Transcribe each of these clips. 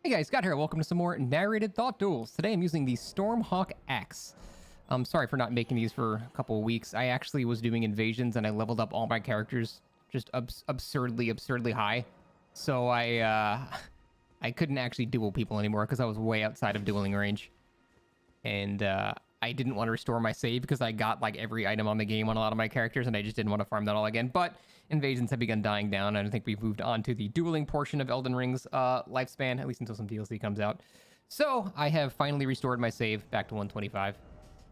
Hey guys, Scott here. Welcome to some more narrated thought duels. Today I'm using the Stormhawk Axe. I'm sorry for not making these for a couple of weeks. I actually was doing invasions and I leveled up all my characters just absurdly high. So I couldn't actually duel people anymore because I was way outside of dueling range. And I didn't want to restore my save because I got like every item on the game on a lot of my characters and I just didn't want to farm that all again. But invasions have begun dying down, and I think we've moved on to the dueling portion of Elden Ring's lifespan, at least until some DLC comes out. So I have finally restored my save back to 125,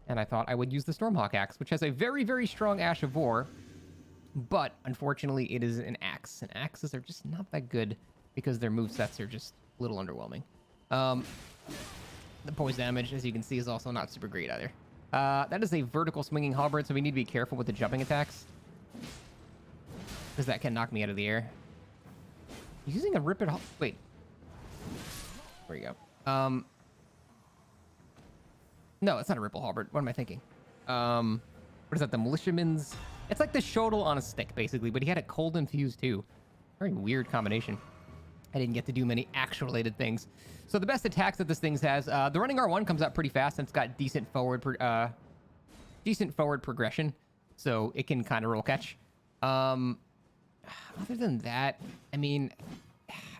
and I thought I would use the Stormhawk Axe, which has a very strong Ash of War, but unfortunately it is an axe, and axes are just not that good because their movesets are just a little underwhelming. The poise damage, as you can see, is also not super great either. That is a vertical swinging halberd, so we need to be careful with the jumping attacks, because that can knock me out of the air. Using a rip it... Wait. There you go. No, it's not a ripple halberd. What am I thinking? What is that? The militiaman's... It's like the shodel on a stick, basically, but he had it cold infused, too. Very weird combination. I didn't get to do many axe-related things. So the best attacks that this thing has... the running R1 comes out pretty fast, and it's got decent forward progression, so it can kind of roll catch. Other than that, I mean,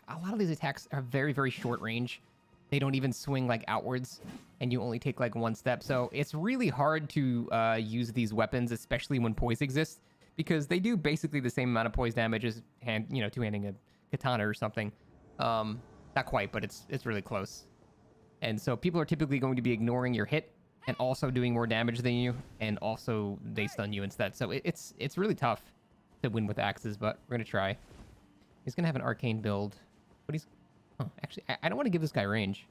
a lot of these attacks are very short range. They don't even swing like outwards, and you only take like one step. So it's really hard to use these weapons, especially when poise exists, because they do basically the same amount of poise damage as two-handing a katana or something. Not quite, but it's really close. And so people are typically going to be ignoring your hit and also doing more damage than you, and also they stun you instead. So it's really tough to win with axes, but we're gonna try. He's gonna have an arcane build, but he's... Oh, actually, I don't want to give this guy range.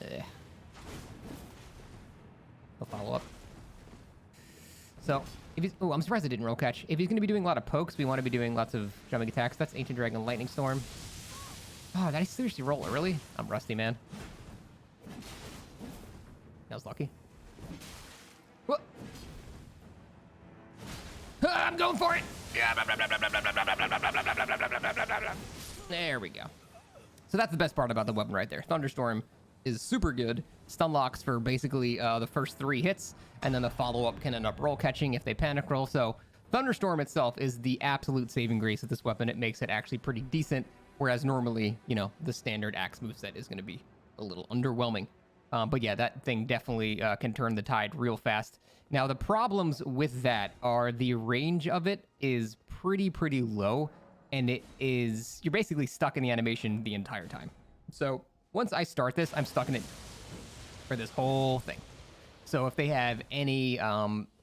He'll follow up. So, if he's... Oh, I'm surprised I didn't roll catch. If he's gonna be doing a lot of pokes, we want to be doing lots of jumping attacks. That's Ancient Dragon Lightning Storm. Oh, did I seriously roll early? I'm rusty, man. That was lucky. Whoa. I'm going for it! There we go. So that's the best part about the weapon right there. Thunderstorm is super good. Stun locks for basically the first 3 hits, and then the follow-up can end up roll catching if they panic roll. So Thunderstorm itself is the absolute saving grace of this weapon. It makes it actually pretty decent, whereas normally, the standard axe moveset is going to be a little underwhelming. But yeah, that thing definitely can turn the tide real fast. Now, the problems with that are the range of it is pretty low, and you're basically stuck in the animation the entire time. So once I start this, I'm stuck in it for this whole thing. So if they have any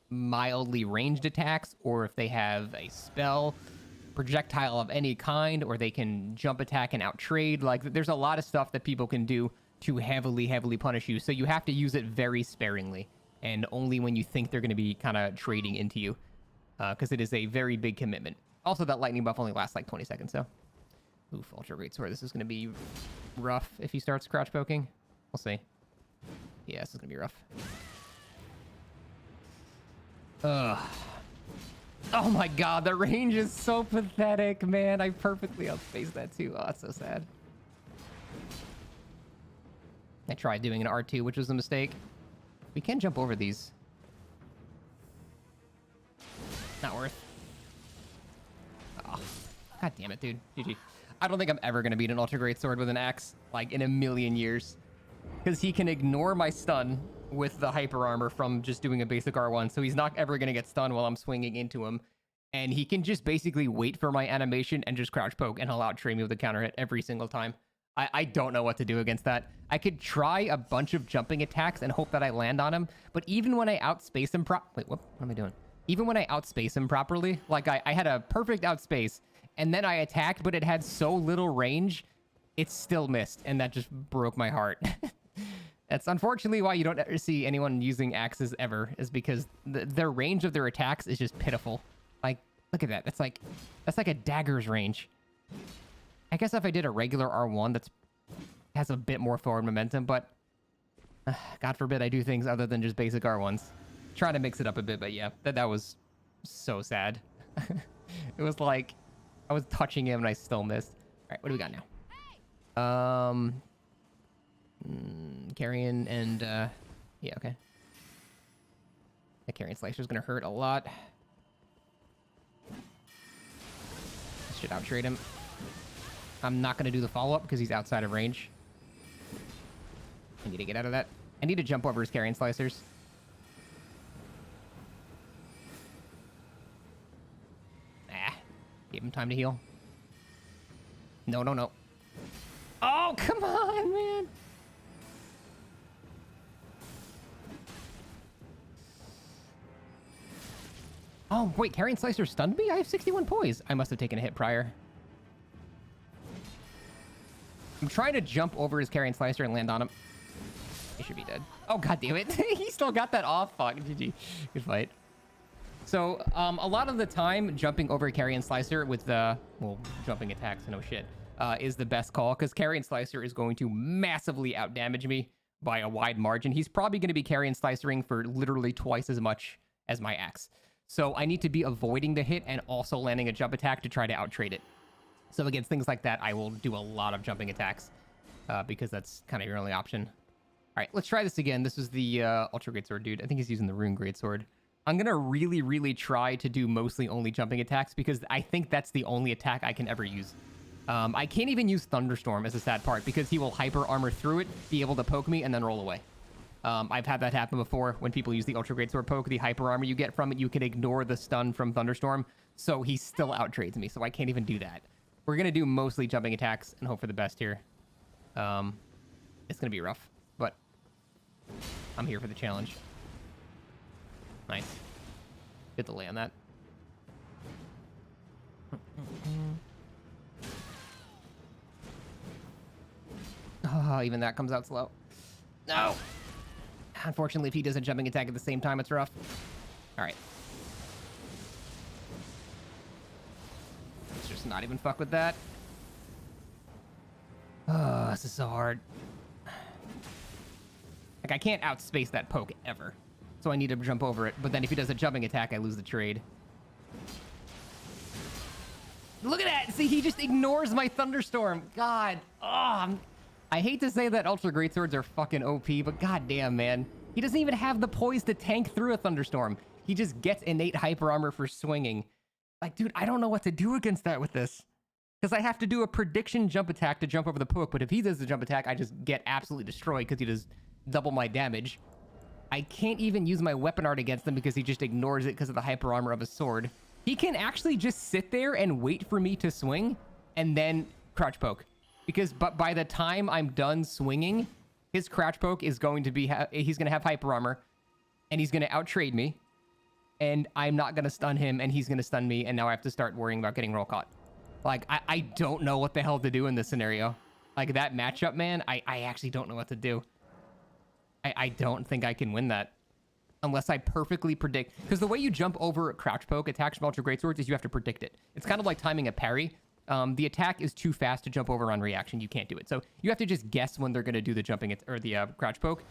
mildly ranged attacks, or if they have a spell, projectile of any kind, or they can jump attack and out-trade, like there's a lot of stuff that people can do to heavily punish you. So you have to use it very sparingly, and only when you think they're going to be kind of trading into you, because it is a very big commitment. Also, that lightning buff only lasts like 20 seconds, so... Oof, Ultra Greatsword. This is going to be rough if he starts crouch poking. We'll see. Yeah, this is going to be rough. Ugh. Oh my god, the range is so pathetic, man. I perfectly outspaced that too. Oh, that's so sad. I tried doing an R2, which was a mistake. We can jump over these. Not worth. Oh, god damn it, dude. GG. I don't think I'm ever going to beat an Ultra Greatsword with an axe, like, in a million years. Because he can ignore my stun with the hyper armor from just doing a basic R1, so he's not ever going to get stunned while I'm swinging into him. And he can just basically wait for my animation and just crouch poke, and he'll out-trade me with a counter hit every single time. I don't know what to do against that. I could try a bunch of jumping attacks and hope that I land on him, but even when I outspace him Wait, what am I doing? Even when I outspace him properly, like I had a perfect outspace, and then I attacked, but it had so little range, it still missed, and that just broke my heart. That's unfortunately why you don't ever see anyone using axes ever, is because their range of their attacks is just pitiful. Like, look at that. That's like a dagger's range. I guess if I did a regular R1, has a bit more forward momentum, but God forbid I do things other than just basic R1s. Trying to mix it up a bit, but yeah, that was so sad. It was like I was touching him and I still missed. All right, what do we got now? Carrion and, yeah, okay. The Carrion Slicer is going to hurt a lot. I should outtrade him. I'm not going to do the follow-up because he's outside of range. I need to get out of that. I need to jump over his Carrion Slicers. Ah, give him time to heal. No, no, no. Oh, come on, man. Oh, wait, Carrion Slicer stunned me? I have 61 poise. I must have taken a hit prior. I'm trying to jump over his Carrion Slicer and land on him. He should be dead. Oh, god damn it. He still got that off. Fuck, GG. Good fight. So, a lot of the time, jumping over a Carrion Slicer with the, well, jumping attacks, no shit, is the best call, because Carrion Slicer is going to massively outdamage me by a wide margin. He's probably going to be Carrion Slicering for literally twice as much as my axe. So I need to be avoiding the hit and also landing a jump attack to try to outtrade it. So against things like that, I will do a lot of jumping attacks because that's kind of your only option. All right, let's try this again. This is the Ultra Greatsword dude. I think he's using the Rune Greatsword. I'm going to really, really try to do mostly only jumping attacks because I think that's the only attack I can ever use. I can't even use Thunderstorm as a sad part because he will hyper armor through it, be able to poke me, and then roll away. I've had that happen before when people use the Ultra Greatsword poke. The hyper armor you get from it, you can ignore the stun from Thunderstorm, so he still outtrades me, so I can't even do that. We're going to do mostly jumping attacks and hope for the best here. It's going to be rough, but I'm here for the challenge. Nice. Good delay on that. Oh, even that comes out slow. No! Unfortunately, if he does a jumping attack at the same time, it's rough. All right. Let's just not even fuck with that. Oh, this is so hard. Like, I can't outspace that poke ever. So I need to jump over it. But then if he does a jumping attack, I lose the trade. Look at that! See, he just ignores my Thunderstorm. God. Oh, I hate to say that Ultra Greatswords are fucking OP, but goddamn, man. He doesn't even have the poise to tank through a Thunderstorm. He just gets innate hyper armor for swinging. Like, dude, I don't know what to do against that with this. Because I have to do a prediction jump attack to jump over the poke, but if he does the jump attack, I just get absolutely destroyed because he does double my damage. I can't even use my weapon art against him because he just ignores it because of the hyper armor of his sword. He can actually just sit there and wait for me to swing and then crouch poke. Because by the time I'm done swinging, his crouch poke is going to be, he's going to have hyper armor and he's going to outtrade me. And I'm not going to stun him and he's going to stun me. And now I have to start worrying about getting roll caught. Like, I don't know what the hell to do in this scenario. Like, that matchup, man, I actually don't know what to do. I don't think I can win that. Unless I perfectly predict. Because the way you jump over crouch poke attacks from Ultra Greatswords is you have to predict it. It's kind of like timing a parry. The attack is too fast to jump over on reaction. You can't do it. So you have to just guess when they're going to do the jumping or the crouch poke.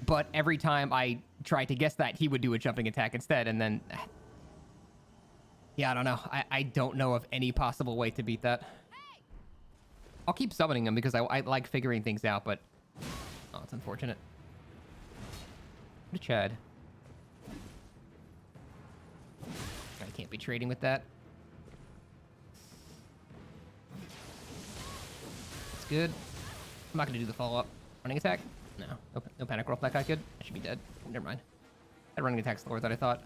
But every time I try to guess that, he would do a jumping attack instead. And then... yeah, I don't know. I don't know of any possible way to beat that. I'll keep summoning him because I like figuring things out, but... oh, it's unfortunate. What a Chad. I can't be trading with that. It's good. I'm not going to do the follow-up. Running attack? No. No panic roll if that guy could. I should be dead. Never mind. That running attack slower than I thought.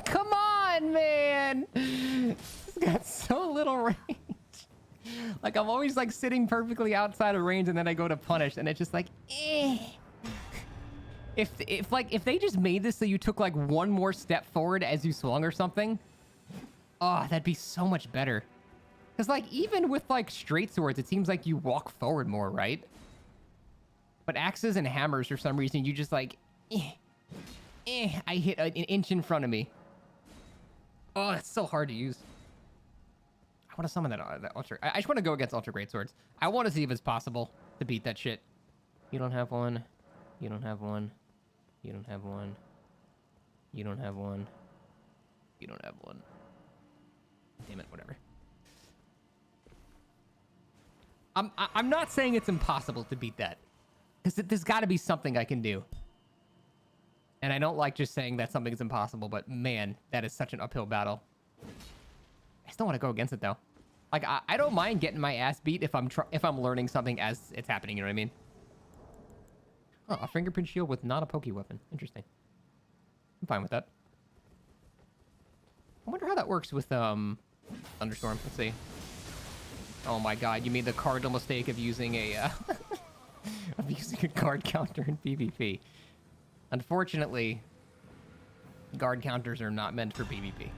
Come on, man! He's got so little range. Like, I'm always, like, sitting perfectly outside of range, and then I go to punish, and it's just like, eh. If they just made this so you took, like, one more step forward as you swung or something, oh, that'd be so much better. Because, like, even with, like, straight swords, it seems like you walk forward more, right? But axes and hammers, for some reason, you just, like, I hit an inch in front of me. Oh, it's so hard to use. I want to summon that Ultra... I just want to go against Ultra Greatswords. I want to see if it's possible to beat that shit. You don't have one. You don't have one. You don't have one. You don't have one. You don't have one. Damn it, whatever. I'm not saying it's impossible to beat that, because there's got to be something I can do. And I don't like just saying that something's impossible, but man, that is such an uphill battle. I still want to go against it though. Like I don't mind getting my ass beat if I'm learning something as it's happening. You know what I mean? Oh, a fingerprint shield with not a pokey weapon. Interesting. I'm fine with that. I wonder how that works with Thunderstorm. Let's see. Oh my god, you made the cardinal mistake of using a of using a guard counter in PvP. Unfortunately, guard counters are not meant for PvP.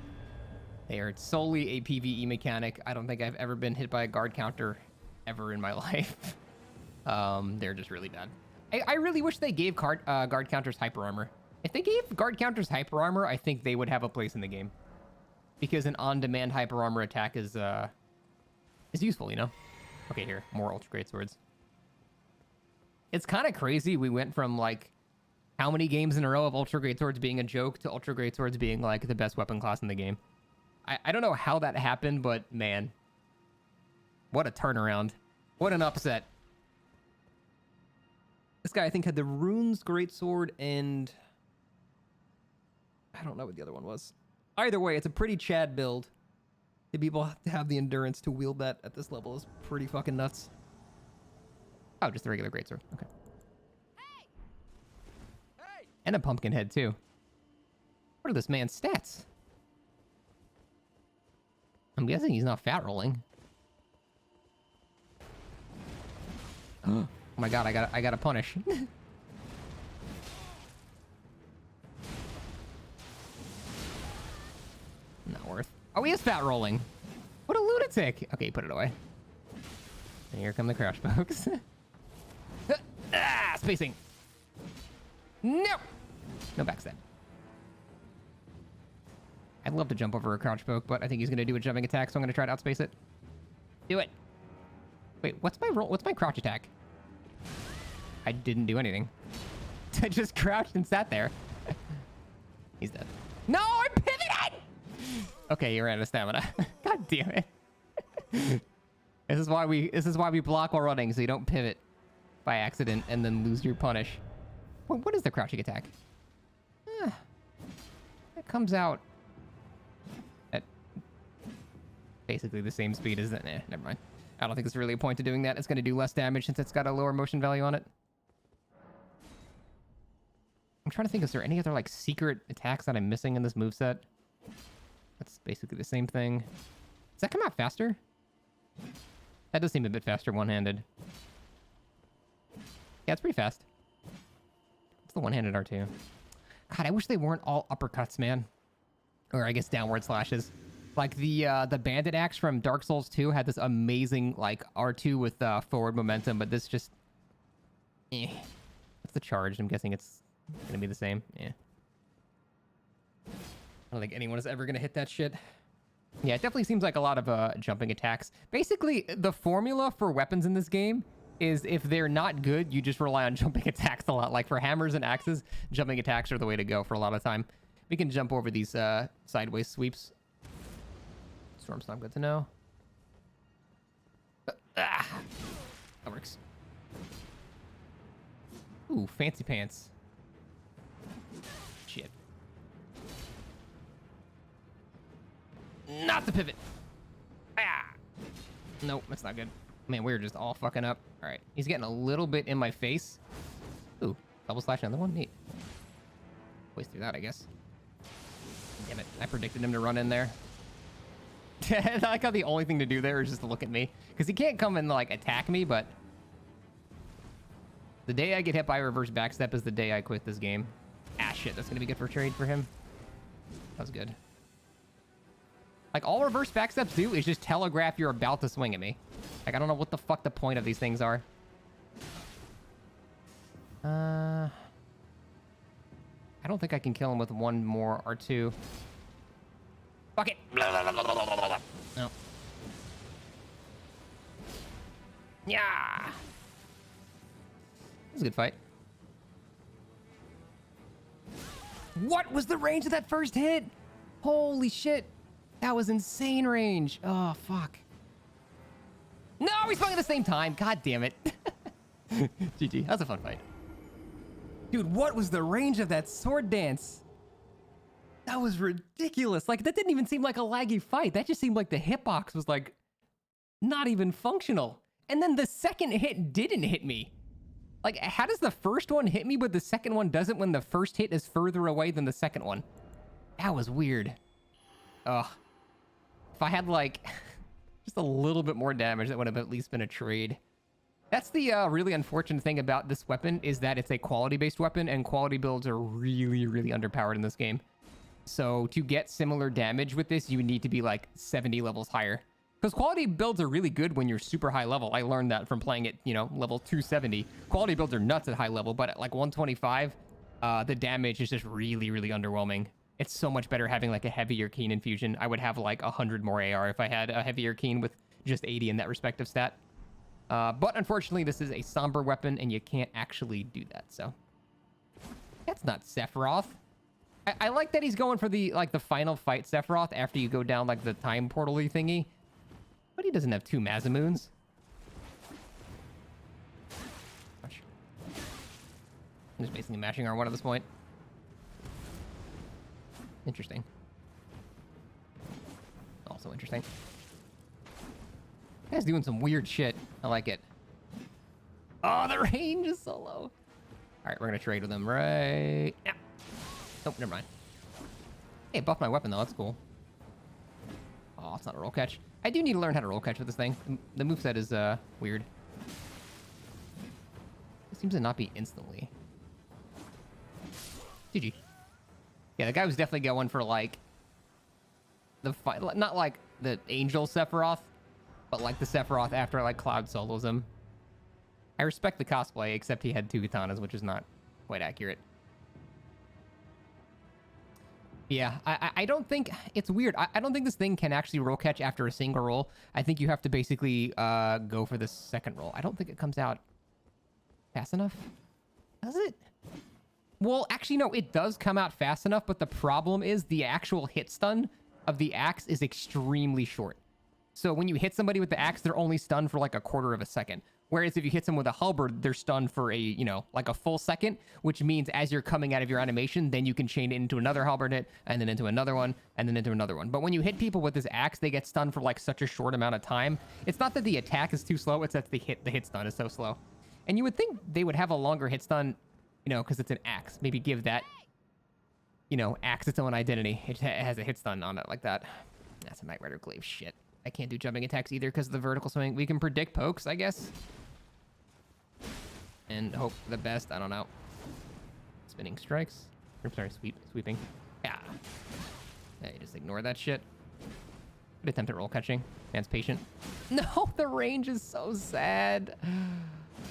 They are solely a PvE mechanic. I don't think I've ever been hit by a guard counter ever in my life. They're just really bad. I really wish they gave guard counters hyper armor. If they gave guard counters hyper armor, I think they would have a place in the game. Because an on-demand hyper armor attack is useful, you know? Okay, here, more ultra greatswords. It's kind of crazy. We went from like how many games in a row of ultra greatswords being a joke to ultra greatswords being like the best weapon class in the game. I don't know how that happened, but man, what a turnaround. What an upset. This guy, I think, had the runes greatsword and I don't know what the other one was. Either way, it's a pretty Chad build. To be able to have the endurance to wield that at this level is pretty fucking nuts. Oh, just the regular greatsword. Okay. Hey! Hey! And a pumpkin head, too. What are this man's stats? I'm guessing he's not fat rolling. Oh my god, I gotta punish. Not worth. Oh, he is fat rolling. What a lunatic. Okay, put it away. And here come the crouch pokes. Spacing. No. No backstab. I'd love to jump over a crouch poke, but I think he's going to do a jumping attack, so I'm going to try to outspace it. Do it. Wait, what's my roll? What's my crouch attack? I didn't do anything. I just crouched and sat there. He's dead. No, I pivoted! Okay, you're out of stamina. God damn it. This is why we block while running, so you don't pivot by accident and then lose your punish. What is the crouching attack? It comes out at basically the same speed as that. Never mind. I don't think there's really a point to doing that. It's going to do less damage since it's got a lower motion value on it. I'm trying to think, is there any other like secret attacks that I'm missing in this moveset? That's basically the same thing. Does that come out faster? That does seem a bit faster one-handed. Yeah, it's pretty fast. It's the one-handed R2. God, I wish they weren't all uppercuts, man. Or I guess downward slashes. Like the bandit axe from Dark Souls 2 had this amazing like R2 with forward momentum, but this just What's the charge? I'm guessing it's gonna be the same. Yeah. I don't think anyone is ever gonna hit that shit. Yeah, it definitely seems like a lot of jumping attacks. Basically, the formula for weapons in this game is if they're not good, you just rely on jumping attacks a lot. Like for hammers and axes, jumping attacks are the way to go for a lot of time. We can jump over these sideways sweeps. Storm's not good to know. That works. Ooh, fancy pants. Shit. Not the pivot. Ah. Nope, that's not good. Man, we're just all fucking up. All right, he's getting a little bit in my face. Ooh, double slash another one. Neat. Waste through that, I guess. Damn it, I predicted him to run in there. I like how the only thing to do there is just to look at me. Because he can't come and, like, attack me, but... The day I get hit by reverse backstep is the day I quit this game. Ah, shit, that's gonna be good for trade for him. That was good. Like, all reverse backsteps do is just telegraph you're about to swing at me. Like, I don't know what the fuck the point of these things are. I don't think I can kill him with one more R2. Fuck it. No. Yeah. This is a good fight. What was the range of that first hit? Holy shit. That was insane range. Oh, fuck. No, he respawn at the same time. God damn it. GG. That was a fun fight. Dude, what was the range of that sword dance? That was ridiculous. Like, that didn't even seem like a laggy fight. That just seemed like the hitbox was, like, not even functional. And then the second hit didn't hit me. Like, how does the first one hit me, but the second one doesn't when the first hit is further away than the second one? That was weird. Ugh. If I had, like, just a little bit more damage, that would have at least been a trade. That's the really unfortunate thing about this weapon, is that it's a quality-based weapon, and quality builds are really, really underpowered in this game. So to get similar damage with this, you would need to be, like, 70 levels higher. Because quality builds are really good when you're super high level. I learned that from playing at, you know, level 270. Quality builds are nuts at high level, but at, like, 125, the damage is just really, really underwhelming. It's so much better having, like, a heavier keen infusion. I would have, like, 100 more AR if I had a heavier keen with just 80 in that respective stat. But unfortunately, this is a somber weapon, and you can't actually do that, so. That's not Sephiroth. I like that he's going for the, like, the final fight Sephiroth after you go down, like, the time portal-y thingy. But he doesn't have 2 Mazamoons. Gosh. I'm just basically mashing R1 at this point. Interesting. Also interesting. Guy's doing some weird shit. I like it. Oh, the range is so low. All right, we're gonna trade with him right now. Nope, never mind. Hey, buff my weapon though. That's cool. Oh, it's not a roll catch. I do need to learn how to roll catch with this thing. The moveset is weird. It seems to not be instantly. GG. Yeah, the guy was definitely going for like the fight, not like the Angel Sephiroth, but like the Sephiroth after like Cloud solos him. I respect the cosplay, except he had 2 katanas, which is not quite accurate. Yeah, I don't think... It's weird. I don't think this thing can actually roll catch after a single roll. I think you have to basically go for the second roll. I don't think it comes out fast enough. Does it? Well, actually, no, it does come out fast enough, but the problem is the actual hit stun of the axe is extremely short. So when you hit somebody with the axe, they're only stunned for like a quarter of a second. Whereas if you hit them with a halberd, they're stunned for a, you know, like a full second, which means as you're coming out of your animation, then you can chain it into another halberd hit, and then into another one, and then into another one. But when you hit people with this axe, they get stunned for like such a short amount of time. It's not that the attack is too slow, it's that the hit stun is so slow. And you would think they would have a longer hit stun, you know, because it's an axe. Maybe give that, you know, axe its own identity. It has a hit stun on it like that. That's a Knight Rider Glaive shit. I can't do jumping attacks either because of the vertical swing. We can predict pokes, I guess. And hope for the best. I don't know. Spinning strikes. I'm sorry, sweeping. Yeah. Yeah, you just ignore that shit. Good attempt at roll catching. Man's patient. No, the range is so sad.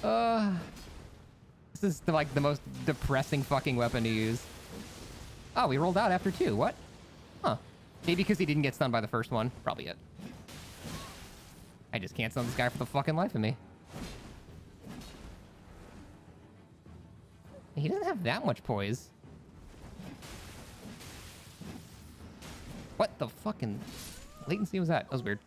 This is like the most depressing fucking weapon to use. Oh, we rolled out after 2. What? Huh. Maybe because he didn't get stunned by the first one. Probably it. I just can't stun this guy for the fucking life of me. He doesn't have that much poise. What the fucking latency was that? That was weird.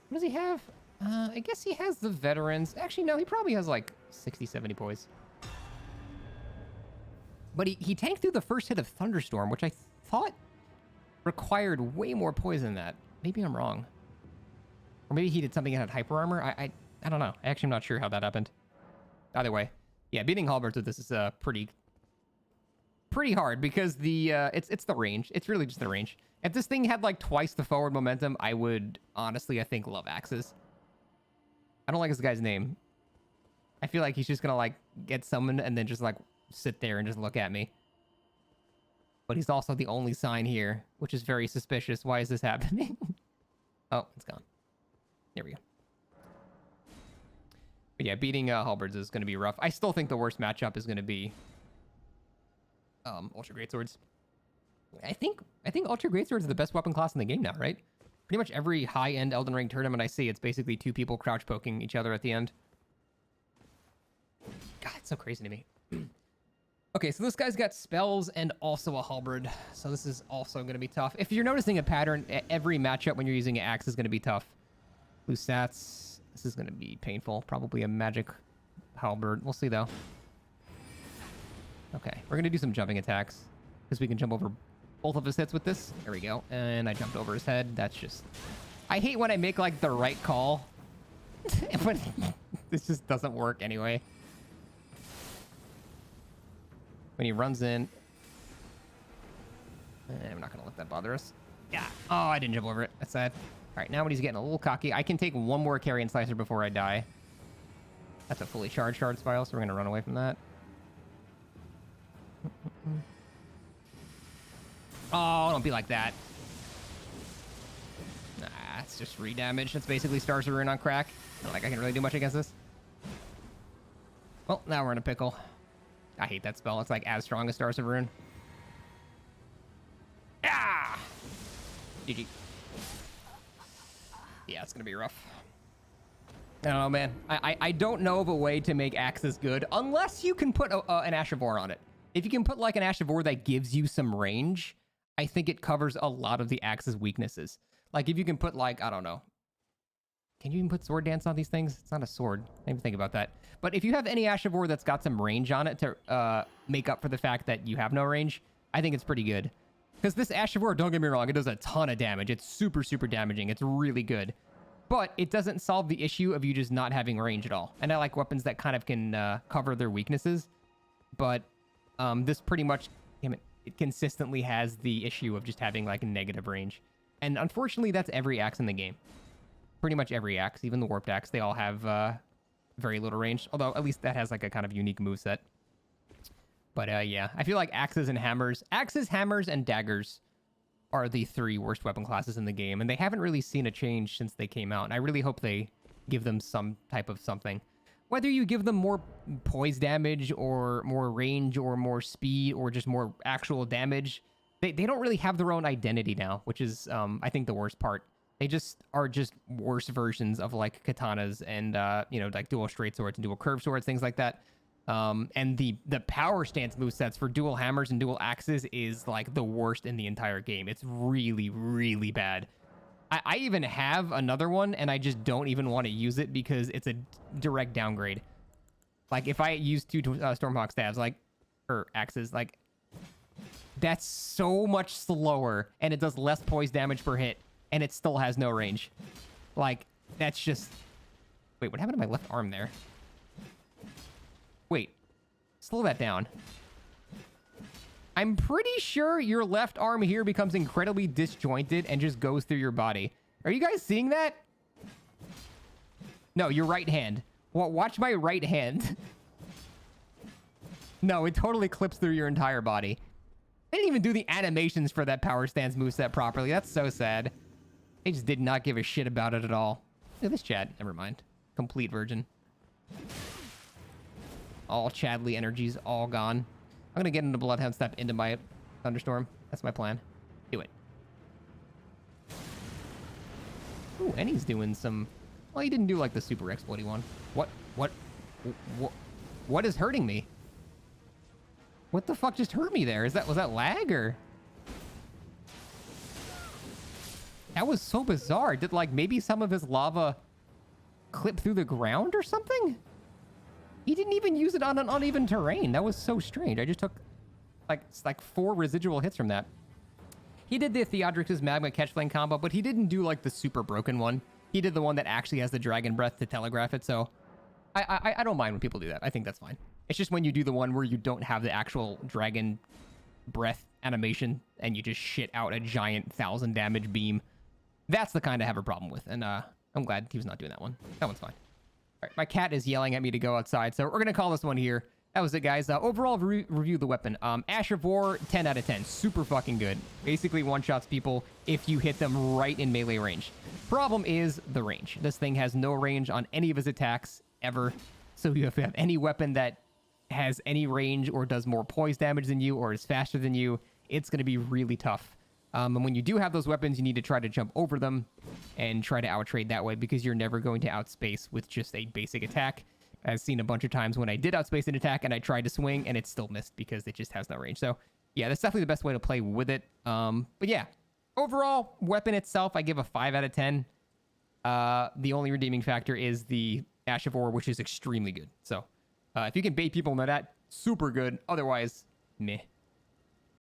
What does he have? I guess he has the veterans. Actually, no, he probably has like 60, 70 poise. But he tanked through the first hit of Thunderstorm, which I thought required way more poise than that. Maybe I'm wrong. Or maybe he did something that had hyper armor. I don't know. I actually am not sure how that happened. Either way. Yeah, beating halberds with this is pretty hard because the it's the range. It's really just the range. If this thing had like twice the forward momentum, I would honestly, I think, love axes. I don't like this guy's name. I feel like he's just gonna like get summoned and then just like sit there and just look at me. But he's also the only sign here, which is very suspicious. Why is this happening? Oh, it's gone. There we go. But yeah, beating halberds is going to be rough. I still think the worst matchup is going to be Ultra Greatswords. I think Ultra Greatswords is the best weapon class in the game now, right? Pretty much every high-end Elden Ring tournament I see, it's basically 2 people crouch poking each other at the end. God, it's so crazy to me. Okay, so this guy's got spells and also a halberd, so this is also going to be tough. If you're noticing a pattern, every matchup when you're using an axe is going to be tough. Blue stats, This is going to be painful. Probably a magic halberd. We'll see, though. Okay, we're going to do some jumping attacks because we can jump over both of his hits with this. There we go. And I jumped over his head. That's just... I hate when I make, like, the right call. But this just doesn't work anyway. When he runs in... I'm not going to let that bother us. Yeah. Oh, I didn't jump over it. That's sad. All right, now when he's getting a little cocky, I can take one more carrion slicer before I die. That's a fully charged shard spile, so we're going to run away from that. Oh, don't be like that. Nah, it's just re-damage. It's basically Stars of Ruin on crack. I don't think I can really do much against this. Well, now we're in a pickle. I hate that spell. It's like as strong as Stars of Ruin. Ah! GG. Yeah, it's gonna be rough. I don't know, man. I don't know of a way to make axes good unless you can put an Ash of War on it. If you can put like an Ash of War that gives you some range, I think it covers a lot of the axe's weaknesses. Like if you can put like, I don't know. Can you even put sword dance on these things? It's not a sword. I didn't even think about that. But if you have any Ash of War that's got some range on it to make up for the fact that you have no range, I think it's pretty good. Because this Ash of War, don't get me wrong, it does a ton of damage. It's super, super damaging. It's really good. But it doesn't solve the issue of you just not having range at all. And I like weapons that kind of can cover their weaknesses. But this pretty much, damn it, it consistently has the issue of just having like negative range. And unfortunately, that's every axe in the game. Pretty much every axe, even the warped axe, they all have very little range. Although at least that has like a kind of unique moveset. But yeah, I feel like axes, hammers, and daggers are the three worst weapon classes in the game. And they haven't really seen a change since they came out. And I really hope they give them some type of something. Whether you give them more poise damage or more range or more speed or just more actual damage, they don't really have their own identity now, which is, I think, the worst part. They just are just worse versions of like katanas and, you know, like dual straight swords and dual curved swords, things like that. And the power stance movesets for dual hammers and dual axes is like the worst in the entire game. It's really, really bad. I even have another one and I just don't even want to use it because it's a direct downgrade. Like if I use two Stormhawk staves, like, or axes, like that's so much slower and it does less poise damage per hit and it still has no range. Like that's just, wait, what happened to my left arm there? Wait, slow that down. I'm pretty sure your left arm here becomes incredibly disjointed and just goes through your body. Are you guys seeing that? No, your right hand. Well, watch my right hand. No, it totally clips through your entire body. They didn't even do the animations for that power stance moveset properly. That's so sad. They just did not give a shit about it at all. Look at this Chad. Never mind. Complete virgin. All Chadley energies all gone. I'm gonna get into Bloodhound Step into my Thunderstorm. That's my plan. Do it. Ooh, and he's doing some... Well, he didn't do like the super exploity one. What is hurting me? What the fuck just hurt me there? Was that lag or? That was so bizarre. Did like maybe some of his lava clip through the ground or something? He didn't even use it on an uneven terrain. That was so strange. I just took like 4 residual hits from that. He did the Theodrix's Magma Catchflame combo, but he didn't do like the super broken one. He did the one that actually has the Dragon Breath to telegraph it. So I don't mind when people do that. I think that's fine. It's just when you do the one where you don't have the actual Dragon Breath animation and you just shit out a giant 1000 damage beam. That's the kind I have a problem with. And I'm glad he was not doing that one. That one's fine. All right, my cat is yelling at me to go outside, so we're going to call this one here. That was it, guys. Overall review of the weapon. Ash of War, 10 out of 10. Super fucking good. Basically one-shots people if you hit them right in melee range. Problem is the range. This thing has no range on any of his attacks ever. So if you have any weapon that has any range or does more poise damage than you or is faster than you, it's going to be really tough. And when you do have those weapons, you need to try to jump over them and try to outtrade that way because you're never going to outspace with just a basic attack. I've seen a bunch of times when I did outspace an attack and I tried to swing and it still missed because it just has no range. So yeah, that's definitely the best way to play with it. But yeah, overall, weapon itself, I give a 5 out of 10. The only redeeming factor is the Ash of War, which is extremely good. So if you can bait people into that, super good. Otherwise, meh.